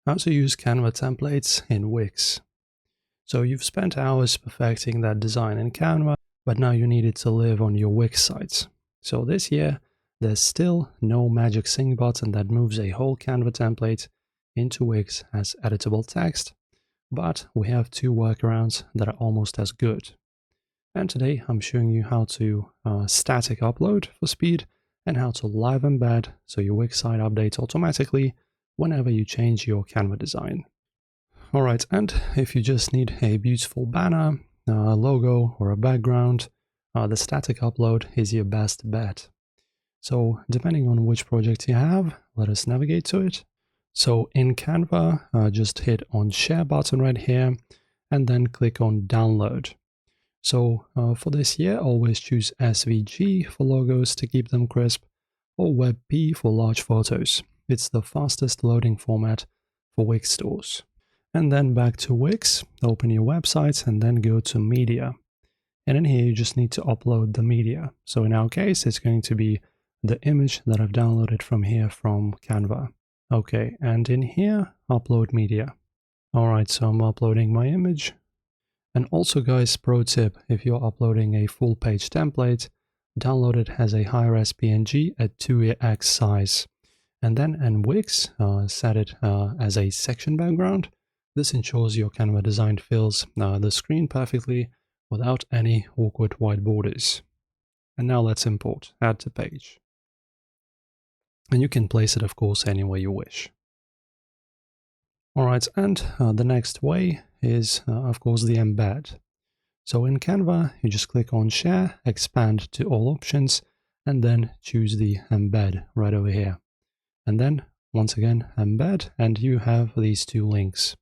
How to use Canva templates in Wix. So you've spent hours perfecting that design in Canva, but now you need it to live on your Wix sites. So this year, there's still no magic sync button that moves a whole Canva template into Wix as editable text, but we have two workarounds that are almost as good. And today I'm showing you how to static upload for speed and how to live embed so your Wix site updates automatically whenever you change your Canva design. Alright, and if you just need a beautiful banner, a logo, or a background, the static upload is your best bet. So depending on which project you have, let us navigate to it. So in Canva, just hit on share button right here and then click on download. So for this year, always choose SVG for logos to keep them crisp, or WebP for large photos. It's the fastest loading format for Wix stores. And then back to Wix, open your website and then go to media. And in here, you just need to upload the media. So in our case, it's going to be the image that I've downloaded from here from Canva. Okay, and in here, upload media. All right, so I'm uploading my image. And also guys, pro tip, if you're uploading a full page template, download it as a high-res PNG at 2x size. And then in Wix, set it as a section background. This ensures your Canva design fills the screen perfectly without any awkward white borders. And now let's import, add to page. And you can place it, of course, anywhere you wish. Alright, and the next way is, of course, the embed. So in Canva, you just click on Share, expand to all options, and then choose the embed right over here. And then, once again, embed, and you have these two links.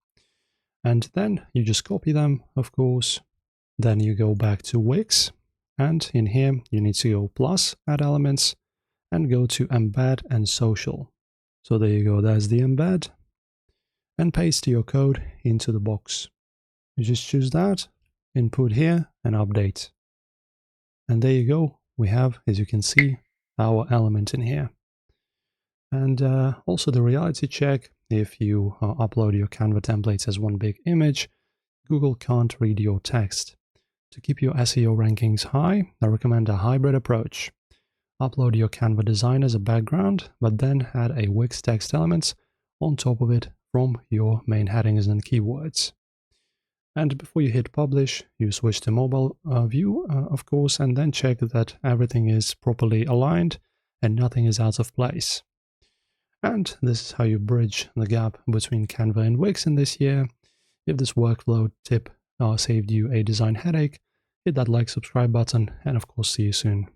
And then you just copy them, of course. Then you go back to Wix, and in here you need to go plus, add elements, and go to embed and social. So there you go, there's the embed, and paste your code into the box. You just choose that, input here, and update. And there you go, we have, as you can see, our element in here. And also the reality check, if you upload your Canva templates as one big image, Google can't read your text. To keep your SEO rankings high, I recommend a hybrid approach. Upload your Canva design as a background, but then add a Wix text elements on top of it from your main headings and keywords. And before you hit publish, you switch to mobile view, of course, and then check that everything is properly aligned and nothing is out of place. And this is how you bridge the gap between Canva and Wix in this year. If this workflow tip saved you a design headache, hit that like, subscribe button, and of course, see you soon.